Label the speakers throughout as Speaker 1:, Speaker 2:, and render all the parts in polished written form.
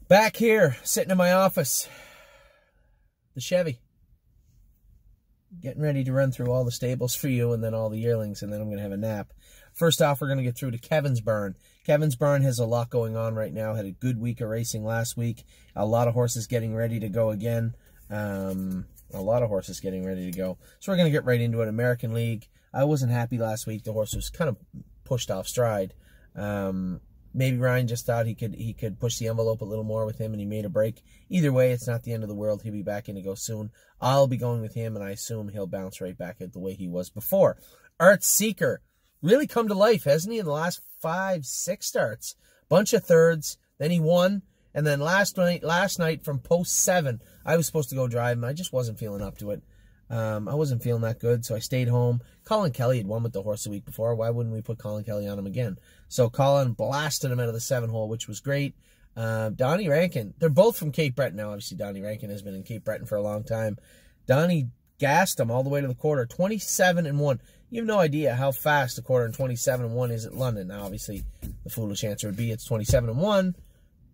Speaker 1: Back here, sitting in my office, the Chevy. Getting ready to run through all the stables for you and then all the yearlings, and then I'm going to have a nap. First off, we're going to get through to Kevin's barn. Kevin's barn has a lot going on right now. Had a good week of racing last week. A lot of horses getting ready to go again. A lot of horses getting ready to go. So we're going to get right into it. American League. I wasn't happy last week. The horse was kind of pushed off stride. Maybe Ryan just thought he could push the envelope a little more with him, and he made a break. Either way, it's not the end of the world. He'll be back in to go soon. I'll be going with him, and I assume he'll bounce right back at the way he was before. Art Seeker really come to life, hasn't he, in the last 5-6 starts? Bunch of thirds. Then he won, and then last night from post 7, I was supposed to go drive him. I just wasn't feeling up to it. I wasn't feeling that good, so I stayed home. Colin Kelly had won with the horse the week before. Why wouldn't we put Colin Kelly on him again? So Colin blasted him out of the 7-hole, which was great. Donnie Rankin, they're both from Cape Breton now. Obviously, Donnie Rankin has been in Cape Breton for a long time. Donnie gassed him all the way to the quarter, 27-1. You have no idea how fast a quarter and 27-1 is at London. Now, obviously, the foolish answer would be it's 27-1.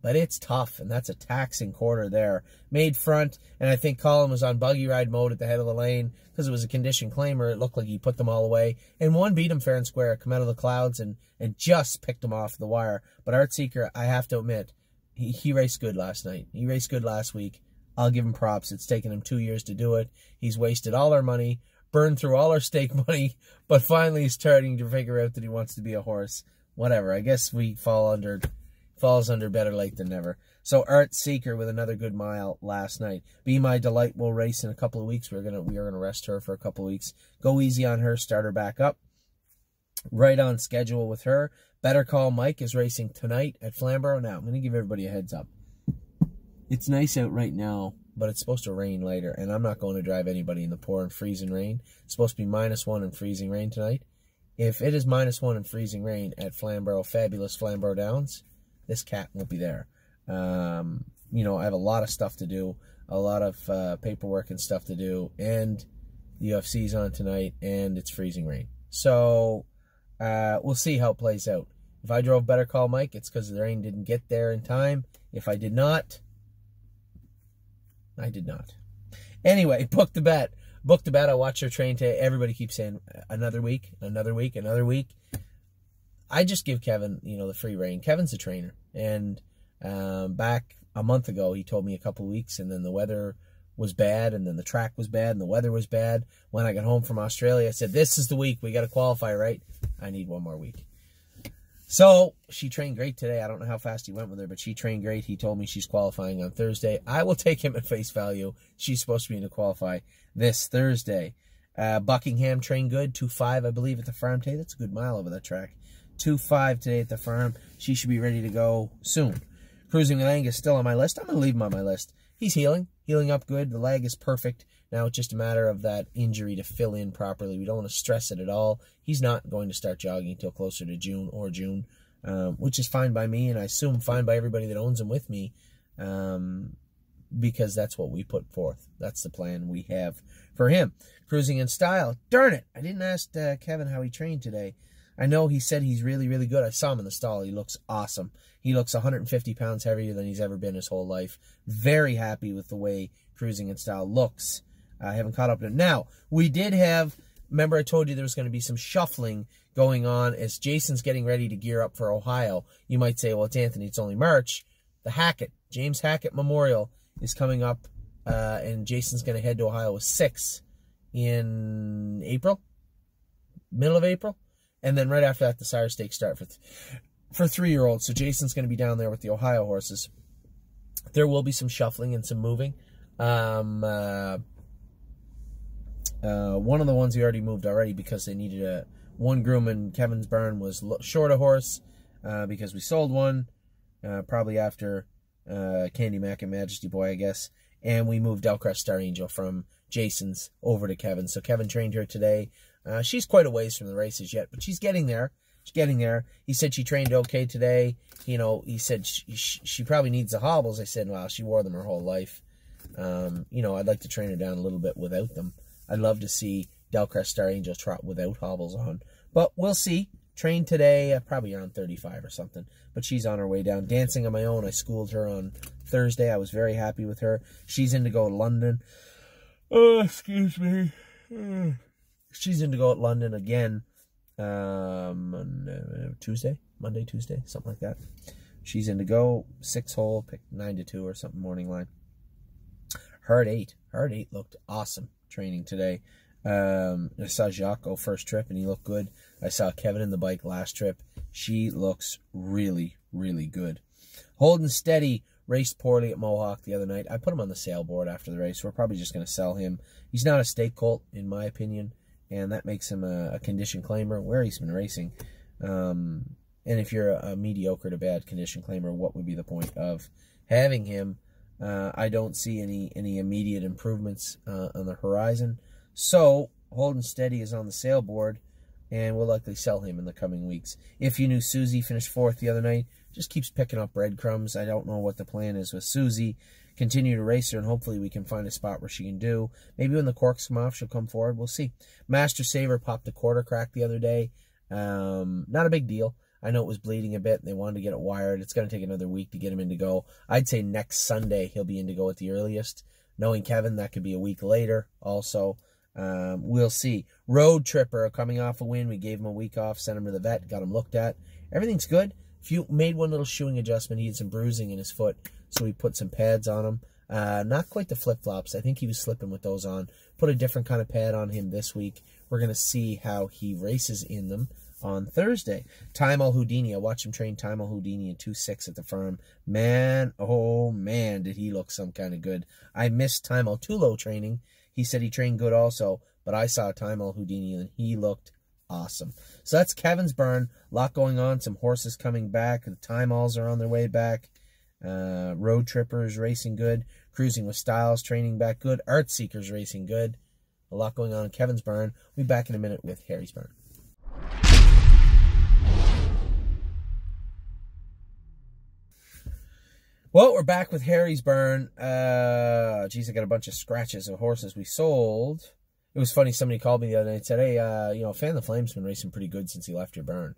Speaker 1: But it's tough, and that's a taxing quarter there. Made front, and I think Colin was on buggy ride mode at the head of the lane because it was a condition claimer. It looked like he put them all away. And one beat him fair and square, come out of the clouds and just picked him off the wire. But Art Seeker, I have to admit, he raced good last night. He raced good last week. I'll give him props. It's taken him 2 years to do it. He's wasted all our money, burned through all our stake money, but finally he's starting to figure out that he wants to be a horse. Whatever. I guess we falls under better late than never. So Art Seeker with another good mile last night. Be My Delight will race in a couple of weeks. We are gonna rest her for a couple of weeks. Go easy on her. Start her back up. Right on schedule with her. Better Call Mike is racing tonight at Flamborough. Now I'm gonna give everybody a heads up. It's nice out right now, but it's supposed to rain later, and I'm not going to drive anybody in the pouring freezing rain. It's supposed to be -1 and freezing rain tonight. If it is -1 and freezing rain at Flamborough, fabulous Flamborough Downs, this cat won't be there. You know, I have a lot of stuff to do, a lot of paperwork and stuff to do, and the UFC's on tonight, and it's freezing rain. So we'll see how it plays out. If I drove Better Call Mike, it's because the rain didn't get there in time. If I did not, I did not. Anyway, book the bet. Book the bet. I watched her train today. Everybody keeps saying another week, another week, another week. I just give Kevin, you know, the free rein. Kevin's a trainer. And back a month ago, he told me a couple weeks, and then the weather was bad, and then the track was bad, and the weather was bad. When I got home from Australia, I said, this is the week. We got to qualify, right? I need one more week. So she trained great today. I don't know how fast he went with her, but she trained great. He told me she's qualifying on Thursday. I will take him at face value. She's supposed to be in to qualify this Thursday. Buckingham trained good, 2.5, I believe, at the farm today. That's a good mile over that track. 2.5 today at the farm. She should be ready to go soon. Cruising with Angus still on my list. I'm going to leave him on my list. He's healing up good. The leg is perfect. Now it's just a matter of that injury to fill in properly. We don't want to stress it at all. He's not going to start jogging until closer to June, which is fine by me, and I assume fine by everybody that owns him with me, because that's what we put forth. That's the plan we have for him. Cruising in Style. Darn it, I didn't ask Kevin how he trained today. I know he said he's really, really good. I saw him in the stall. He looks awesome. He looks 150 pounds heavier than he's ever been his whole life. Very happy with the way Cruising in Style looks. I haven't caught up to him. Now, we did have, remember I told you there was going to be some shuffling going on as Jason's getting ready to gear up for Ohio. You might say, well, it's Anthony, it's only March. The Hackett, James Hackett Memorial is coming up, and Jason's going to head to Ohio with 6 in April, middle of April. And then right after that, the Sire Stakes start for 3-year-olds. So Jason's going to be down there with the Ohio horses. There will be some shuffling and some moving. One of the ones we already moved already because they needed one groom in Kevin's barn was short a horse because we sold one probably after Candy Mac and Majesty Boy, I guess. And we moved Delcrest Star Angel from Jason's over to Kevin. So Kevin trained her today. She's quite a ways from the races yet, but she's getting there. She's getting there. He said she trained okay today. You know, he said she probably needs the hobbles. I said, wow, she wore them her whole life. You know, I'd like to train her down a little bit without them. I'd love to see Delcrest Star Angel trot without hobbles on. But we'll see. Trained today, probably around 35 or something, but she's on her way down. Dancing on my own, I schooled her on Thursday. I was very happy with her. She's in to go to London. Oh, excuse me. She's in to go at London again Tuesday, Monday, Tuesday, something like that. She's in to go 6-hole, pick 9 to 2 or something, morning line. Hard 8 looked awesome training today. I saw Jacques go first trip and he looked good. I saw Kevin in the bike last trip. She looks really, really good. Holden Steady raced poorly at Mohawk the other night. I put him on the sale board after the race. We're probably just going to sell him. He's not a stake colt, in my opinion, and that makes him a condition claimer where he's been racing. And if you're a mediocre to bad condition claimer, what would be the point of having him? I don't see any immediate improvements on the horizon. So Holden Steady is on the sale board, and we'll likely sell him in the coming weeks. If you knew Susie finished 4th the other night, just keeps picking up breadcrumbs. I don't know what the plan is with Susie. Continue to race her, and hopefully we can find a spot where she can do. Maybe when the corks come off, she'll come forward. We'll see. Master Saver popped a quarter crack the other day. Not a big deal. I know it was bleeding a bit, and they wanted to get it wired. It's going to take another week to get him in to go. I'd say next Sunday he'll be in to go at the earliest. Knowing Kevin, that could be a week later also. We'll see. Road Tripper coming off a win. We gave him a week off, sent him to the vet, got him looked at. Everything's good. Made one little shoeing adjustment. He had some bruising in his foot, so we put some pads on him. Not quite the flip-flops. I think he was slipping with those on. Put a different kind of pad on him this week. We're going to see how he races in them on Thursday. Time Al Houdini. I watched him train Time Al Houdini in 2.6 at the farm. Man, oh man, did he look some kind of good. I missed Time Al Tulo training. He said he trained good also, but I saw Time Al Houdini and he looked awesome. So that's Kevin's barn. A lot going on. Some horses coming back. The Time Alls are on their way back. Road Trippers racing good. Cruising with Styles training back good. Art Seekers racing good. A lot going on in Kevin's barn. We'll be back in a minute with Harry's barn. Well, we're back with Harry's barn. Geez, I got a bunch of scratches of horses we sold. It was funny, somebody called me the other night and said, hey, Fan of the Flame's been racing pretty good since he left your barn.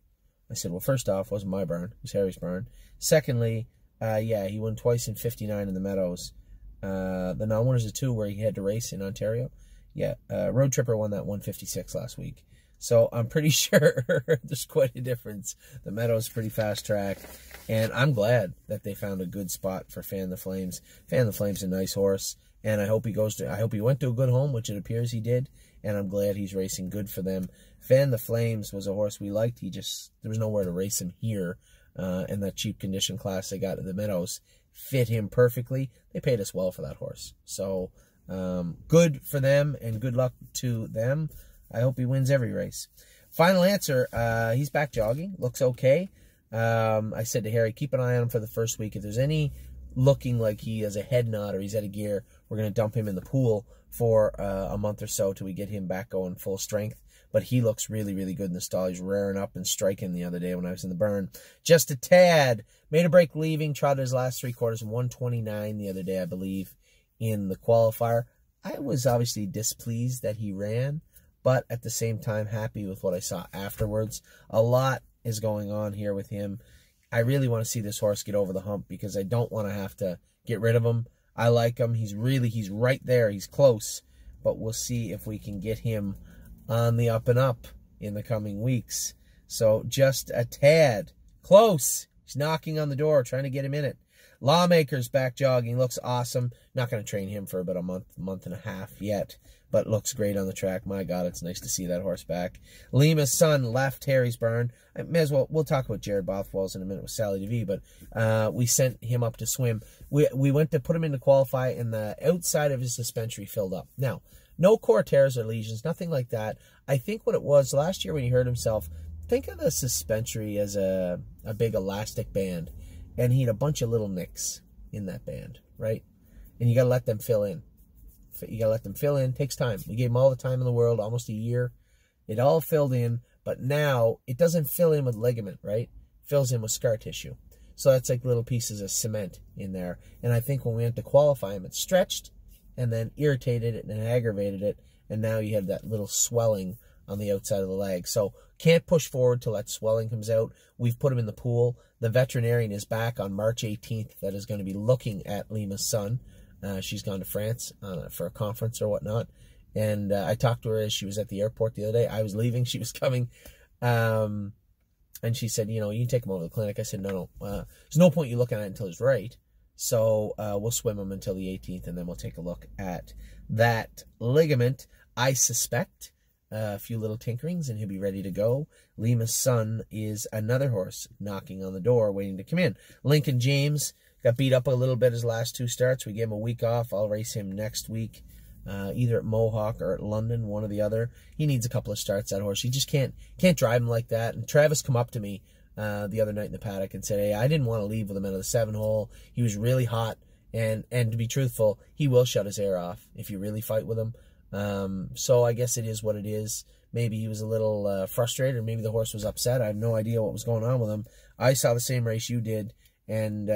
Speaker 1: I said, well, first off, it wasn't my barn. It was Harry's barn. Secondly, yeah, he won twice in 59 in the Meadows. The non-winners of 2 where he had to race in Ontario. Yeah, Road Tripper won that 156 last week. So I'm pretty sure there's quite a difference. The Meadows pretty fast track. And I'm glad that they found a good spot for Fan the Flames. Fan the Flames a nice horse. And I hope he went to a good home, which it appears he did. And I'm glad he's racing good for them. Fan the Flames was a horse we liked. There was nowhere to race him here. And that cheap condition class they got at the Meadows fit him perfectly. They paid us well for that horse. So, good for them and good luck to them. I hope he wins every race. Final answer, he's back jogging. Looks okay. I said to Harry, keep an eye on him for the first week. If there's any looking like he has a head nod or he's out of gear, we're going to dump him in the pool for a month or so till we get him back going full strength. But he looks really, really good in the stall. He's rearing up and striking the other day when I was in the barn. Just a tad. Made a break leaving. Trotted his last 3 quarters in 129 the other day, I believe, in the qualifier. I was obviously displeased that he ran, but at the same time happy with what I saw afterwards. A lot is going on here with him. I really want to see this horse get over the hump because I don't want to have to get rid of him. I like him. He's right there. He's close, but we'll see if we can get him on the up and up in the coming weeks. So just a tad. Close. He's knocking on the door, trying to get him in it. Lawmaker's back jogging. Looks awesome. Not going to train him for about a month and a half yet, but looks great on the track. My God, it's nice to see that horse back. Lima's son left Harry's barn. I may as well, we'll talk about Jared Bothwell's in a minute with Sally DeVee, but we sent him up to swim. We went to put him in to qualify, and the outside of his suspensory filled up. Now, no core tears or lesions, nothing like that. I think what it was last year when he hurt himself, think of the suspensory as a big elastic band, and he had a bunch of little nicks in that band, right? And you got to let them fill in. You got to let them fill in. It takes time. We gave him all the time in the world, almost a year. It all filled in, but now it doesn't fill in with ligament, right? It fills in with scar tissue. So that's like little pieces of cement in there. And I think when we went to qualify him, it stretched and then irritated it and aggravated it. And now you have that little swelling on the outside of the leg. So can't push forward till that swelling comes out. We've put him in the pool. The veterinarian is back on March 18th that is going to be looking at Lima's son. She's gone to France for a conference or whatnot. And I talked to her as she was at the airport the other day. I was leaving. She was coming. And she said, you can take him over to the clinic. I said, no. There's no point you looking at it until he's right. So we'll swim him until the 18th, and then we'll take a look at that ligament. I suspect a few little tinkerings, and he'll be ready to go. Lima's son is another horse knocking on the door, waiting to come in. Lincoln James got beat up a little bit his last 2 starts. We gave him a week off. I'll race him next week, either at Mohawk or at London, one or the other. He needs a couple of starts, that horse. You just can't drive him like that. And Travis come up to me the other night in the paddock and said, hey, I didn't want to leave with him out of the 7-hole. He was really hot, and to be truthful, he will shut his air off if you really fight with him. So I guess it is what it is. Maybe he was a little frustrated, or maybe the horse was upset. I have no idea what was going on with him. I saw the same race you did, and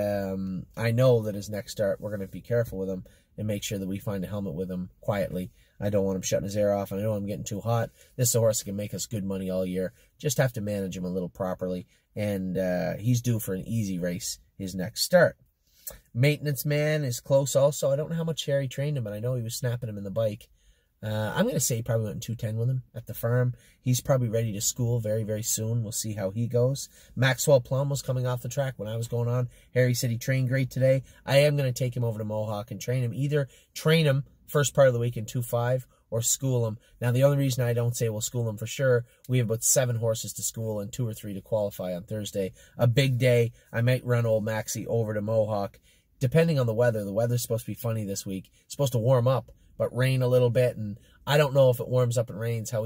Speaker 1: I know that his next start, we're going to be careful with him and make sure that we find a helmet with him quietly. I don't want him shutting his air off, and I know I'm getting too hot. This is a horse that can make us good money all year. Just have to manage him a little properly, and he's due for an easy race his next start. Maintenance Man is close also. I don't know how much Harry trained him, but I know he was snapping him in the bike. I'm going to say he probably went in 210 with him at the farm. He's probably ready to school very, very soon. We'll see how he goes. Maxwell Plum was coming off the track when I was going on. Harry said he trained great today. I am going to take him over to Mohawk and train him. Either train him first part of the week in 2.5 or school him. Now, the only reason I don't say we'll school him for sure, we have about 7 horses to school and 2 or 3 to qualify on Thursday. A big day. I might run old Maxie over to Mohawk. Depending on the weather. The weather's supposed to be funny this week. It's supposed to warm up, but rain a little bit, and I don't know if it warms up and rains how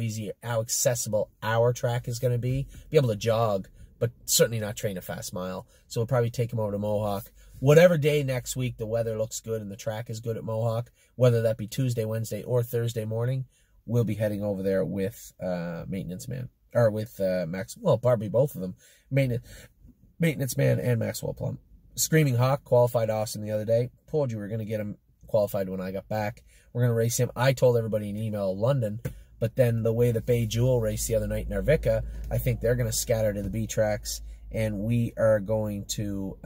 Speaker 1: accessible our track is going to be. Be able to jog, but certainly not train a fast mile. So we'll probably take him over to Mohawk. Whatever day next week the weather looks good and the track is good at Mohawk, whether that be Tuesday, Wednesday, or Thursday morning, we'll be heading over there with Maintenance Man, or with Max. Well, probably both of them, Maintenance Man and Maxwell Plum. Screaming Hawk qualified Austin the other day. Told you we were going to get him qualified when I got back. We're going to race him. I told everybody in email London, but then the way the Bay Jewel raced the other night in Arvika, I think they're going to scatter to the B tracks, and we are going to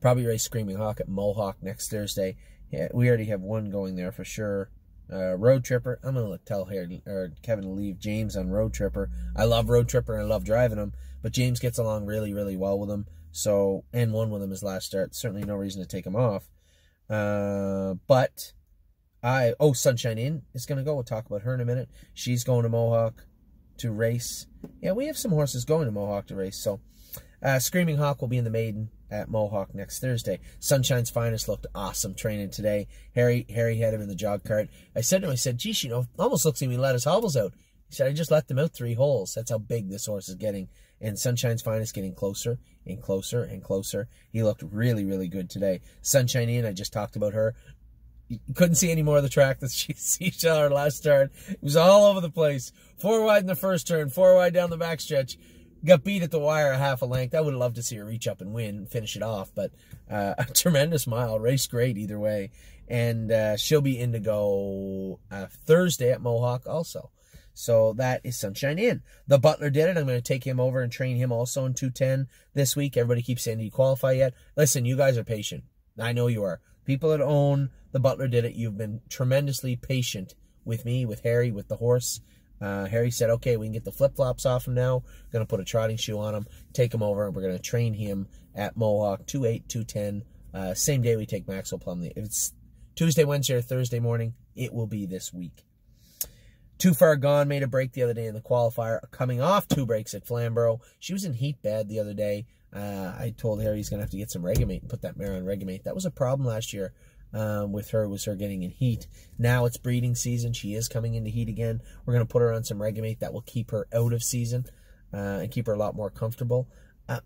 Speaker 1: probably race Screaming Hawk at Mohawk next Thursday. Yeah, we already have one going there for sure. Road Tripper. I'm going to tell Kevin to leave James on Road Tripper. I love Road Tripper and I love driving him, but James gets along really, really well with him. So, and won with him his last start. Certainly no reason to take him off. Sunshine Inn is going to go. We'll talk about her in a minute. She's going to Mohawk to race. Yeah, we have some horses going to Mohawk to race. So, Screaming Hawk will be in the maiden at Mohawk next Thursday. Sunshine's Finest looked awesome training today. Harry had him in the jog cart. I said to him, geez, almost looks like we let his hobbles out. He said, I just let them out 3 holes. That's how big this horse is getting. And Sunshine's Finest getting closer and closer and closer. He looked really, really good today. Sunshine Inn, I just talked about her. You couldn't see any more of the track that she saw her last start. It was all over the place. 4 wide in the first turn, 4 wide down the backstretch. Got beat at the wire a half a length. I would have loved to see her reach up and win and finish it off, but a tremendous mile. Race great either way. And she'll be in to go Thursday at Mohawk also. So that is Sunshine Inn. The Butler did it. I'm going to take him over and train him also in 210 this week. Everybody keeps saying, do you qualify yet? Listen, you guys are patient. I know you are. People that own the Butler did it. You've been tremendously patient with me, with Harry, with the horse. Harry said, okay, we can get the flip-flops off him now. Going to put a trotting shoe on him, take him over, and we're going to train him at Mohawk, 2.8, 2.10. Same day we take Maxwell Plum. If it's Tuesday, Wednesday, or Thursday morning, it will be this week. Too Far Gone made a break the other day in the qualifier, coming off 2 breaks at Flamborough. She was in heat bad the other day. I told Harry he's going to have to get some Regimate and put that mare on Regimate. That was a problem last year with her, was her getting in heat. Now it's breeding season. She is coming into heat again. We're going to put her on some Regimate that will keep her out of season and keep her a lot more comfortable.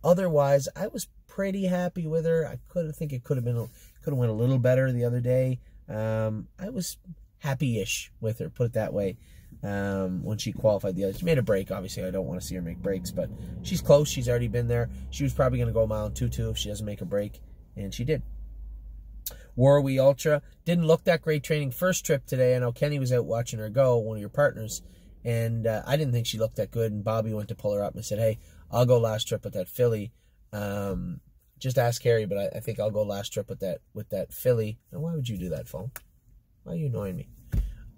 Speaker 1: Otherwise, I was pretty happy with her. I think it could have went a little better the other day. I was happy-ish with her, put it that way. When she qualified the other. She made a break, obviously. I don't want to see her make breaks, but she's close. She's already been there. She was probably going to go a mile and 2.2 if she doesn't make a break, and she did. Warwee Ultra. Didn't look that great training first trip today. I know Kenny was out watching her go, one of your partners, and I didn't think she looked that good, and Bobby went to pull her up and said, hey, I'll go last trip with that filly. Just ask Harry, but I think I'll go last trip with that filly. And why would you do that, phone? Why are you annoying me?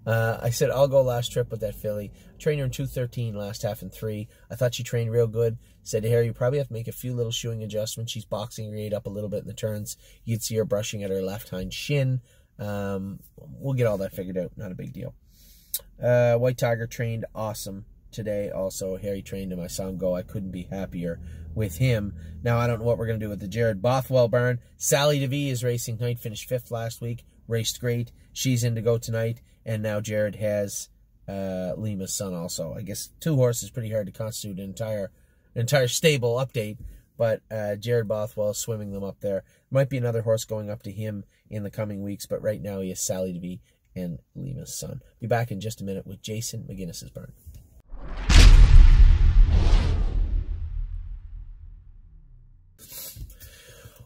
Speaker 1: I said, I'll go last trip with that filly. Trained her in 2:13 last half and 3. I thought she trained real good. Said to Harry, you probably have to make a few little shoeing adjustments. She's boxing her gait up a little bit in the turns. You'd see her brushing at her left hind shin. We'll get all that figured out. Not a big deal. White Tiger trained awesome today. Also, Harry trained him. I saw him go. I couldn't be happier with him. Now, I don't know what we're going to do with the Jared Bothwell burn. Sally DeVee is racing tonight. Finished 5th last week. Raced great. She's in to go tonight. And now Jared has Lima's son also. I guess 2 horses pretty hard to constitute an entire stable update. But Jared Bothwell is swimming them up there. Might be another horse going up to him in the coming weeks. But right now he has Sally DeVee and Lima's son. Be back in just a minute with Jason McGinnis's burn.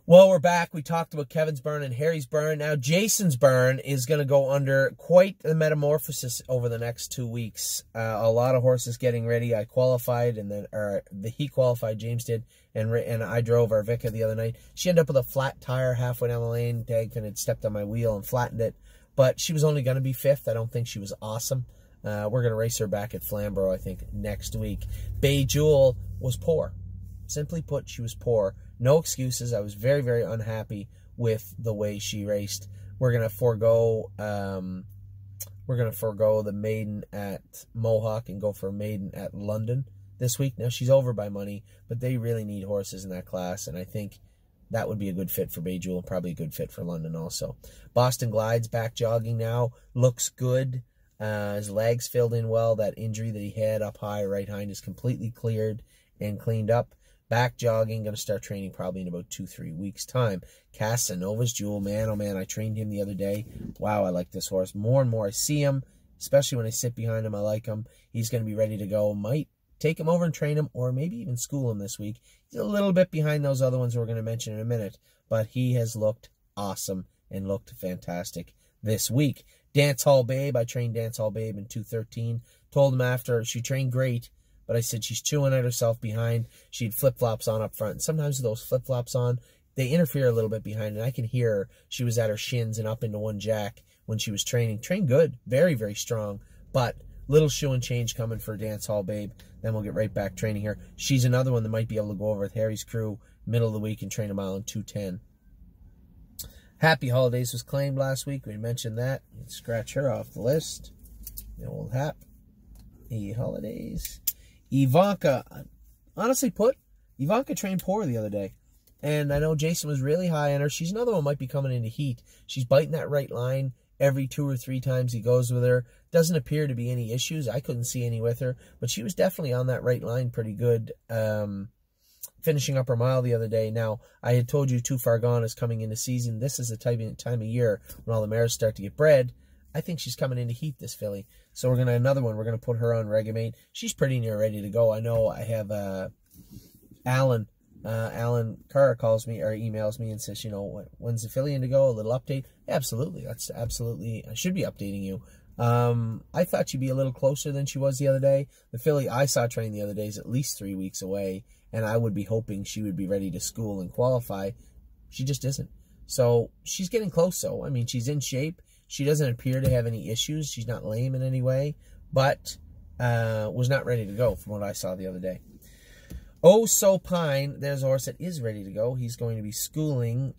Speaker 1: Well, we're back. We talked about Kevin's burn and Harry's burn. Now, Jason's burn is going to go under quite the metamorphosis over the next 2 weeks. A lot of horses getting ready. I qualified, and then he qualified, James did, and I drove our Vica the other night. She ended up with a flat tire halfway down the lane. Dagfin had stepped on my wheel and flattened it, but she was only going to be 5th. I don't think she was awesome. We're going to race her back at Flamborough, I think, next week. Bay Jewel was poor. Simply put, she was poor. No excuses. I was very, very unhappy with the way she raced. We're gonna forego the maiden at Mohawk and go for a maiden at London this week. Now, she's over by money, but they really need horses in that class, and I think that would be a good fit for Bay Jewel, probably a good fit for London also. Boston Glide's back jogging now. Looks good. His legs filled in well. That injury that he had up high right hind is completely cleared and cleaned up. Back jogging, going to start training probably in about 2-3 weeks' time. Casanova's Jewel, man, oh man, I trained him the other day. Wow, I like this horse. More and more I see him, especially when I sit behind him, I like him. He's going to be ready to go. Might take him over and train him, or maybe even school him this week. He's a little bit behind those other ones we're going to mention in a minute, but he has looked awesome and looked fantastic this week. Dance Hall Babe, I trained Dance Hall Babe in 2:13. Told him after, she trained great, but I said she's chewing at herself behind. She had flip-flops on up front. And sometimes those flip-flops on, they interfere a little bit behind. And I can hear her. She was at her shins and up into one jack when she was training. Trained good. Very, very strong. But little shoe and change coming for Dance Hall Babe. Then we'll get right back training her. She's another one that might be able to go over with Harry's crew middle of the week and train a mile in 2:10. Happy Holidays was claimed last week. We mentioned that. Let's scratch her off the list. The old Hap. Happy Holidays. Ivanka, honestly put, Ivanka trained poor the other day. And I know Jason was really high on her. She's another one might be coming into heat. She's biting that right line every 2 or 3 times he goes with her. Doesn't appear to be any issues. I couldn't see any with her. But she was definitely on that right line pretty good, finishing up her mile the other day. Now, I had told you Too Far Gone is coming into season. This is the time of year when all the mares start to get bred. I think she's coming into heat, this filly. So we're going to, another one, we're going to put her on Regimate. She's pretty near ready to go. I know I have Alan Carr calls me or emails me and says, you know, when's the filly in to go? A little update? Absolutely. That's absolutely, I should be updating you. I thought she'd be a little closer than she was the other day. The filly I saw train the other day is at least 3 weeks away, and I would be hoping she would be ready to school and qualify. She just isn't. So she's getting close, though. I mean, she's in shape. She doesn't appear to have any issues. She's not lame in any way, but was not ready to go from what I saw the other day. Oh So Pine, there's a horse that is ready to go. He's going to be schooling.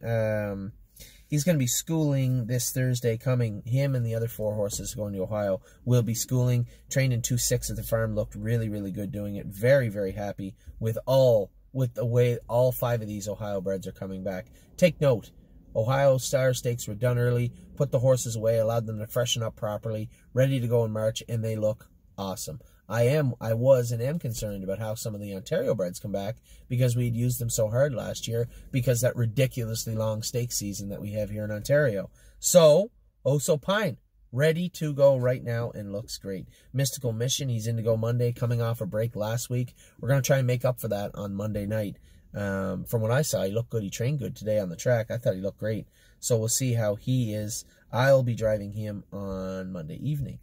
Speaker 1: He's going to be schooling this Thursday coming. Him and the other 4 horses going to Ohio will be schooling. Trained in 2.6 at the farm. Looked really, really good doing it. Very, very happy with the way all 5 of these Ohio breds are coming back. Take note. Ohio Star Stakes were done early, put the horses away, allowed them to freshen up properly, ready to go in March, and they look awesome. I was and am concerned about how some of the Ontario breds come back because we'd used them so hard last year because that ridiculously long stake season that we have here in Ontario. So, Oh So Pine, ready to go right now and looks great. Mystical Mission, he's in to go Monday, coming off a break last week. We're going to try and make up for that on Monday night. From what I saw, he looked good. He trained good today on the track. I thought he looked great. So we'll see how he is. I'll be driving him on Monday evening.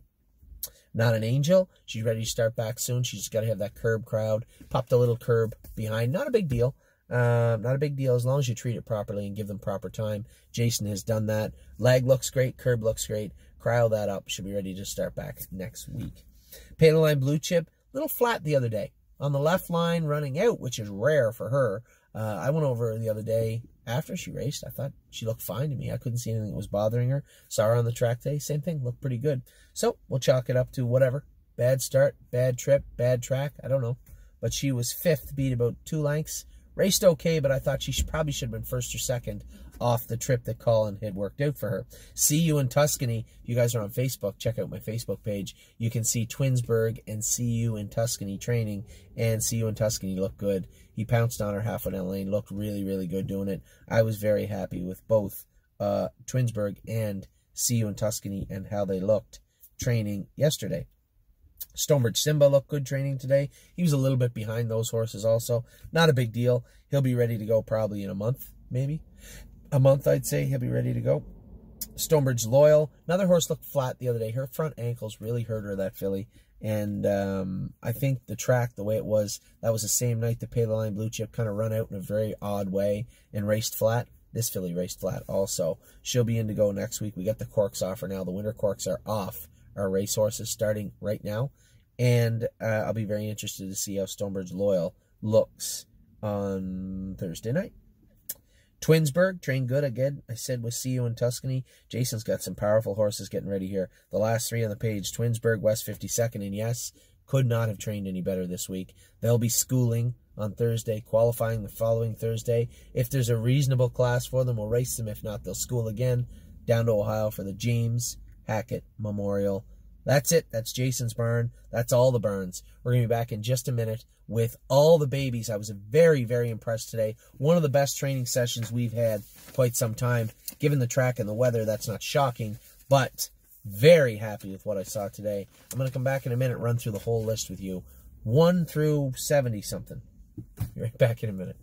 Speaker 1: Not an Angel. She's ready to start back soon. She's just got to have that curb crowd. Popped a little curb behind. Not a big deal. Not a big deal as long as you treat it properly and give them proper time. Jason has done that. Leg looks great. Curb looks great. Crowd that up. Should be ready to start back next week. Paleline Blue Chip. Little flat the other day. On the left line running out, which is rare for her. I went over the other day after she raced. I thought she looked fine to me. I couldn't see anything that was bothering her. Saw her on the track day. Same thing. Looked pretty good. So we'll chalk it up to whatever. Bad start, bad trip, bad track. I don't know. But she was 5th, beat about 2 lengths. Raced okay, but I thought she probably should have been 1st or 2nd off the trip that Colin had worked out for her. See You in Tuscany. If you guys are on Facebook, check out my Facebook page. You can see Twinsburg and See You in Tuscany training, and See You in Tuscany looked good. He pounced on her half an lane, looked really, really good doing it. I was very happy with both Twinsburg and See You in Tuscany and how they looked training yesterday. Stonebridge Simba looked good training today. He was a little bit behind those horses also. Not a big deal. He'll be ready to go probably in a month, maybe. A month, I'd say. He'll be ready to go. Stonebridge Loyal. Another horse looked flat the other day. Her front ankles really hurt her, that filly. And I think the track, the way it was, that was the same night the Paleline Blue Chip kind of run out in a very odd way and raced flat. This filly raced flat also. She'll be in to go next week. We got the corks off her now. The winter corks are off. Our racehorses starting right now. And I'll be very interested to see how Stonebridge Loyal looks on Thursday night. Twinsburg, trained good again. I said we'll See You in Tuscany. Jason's got some powerful horses getting ready here. The last 3 on the page, Twinsburg, West 52nd, and yes, could not have trained any better this week. They'll be schooling on Thursday, qualifying the following Thursday. If there's a reasonable class for them, we'll race them. If not, they'll school again down to Ohio for the James Hackett Memorial. That's it. That's Jason's burn. That's all the burns. We're going to be back in just a minute with all the babies. I was very, very impressed today. One of the best training sessions we've had quite some time. Given the track and the weather, that's not shocking, but very happy with what I saw today. I'm going to come back in a minute, run through the whole list with you. 1 through 70-something. Be right back in a minute.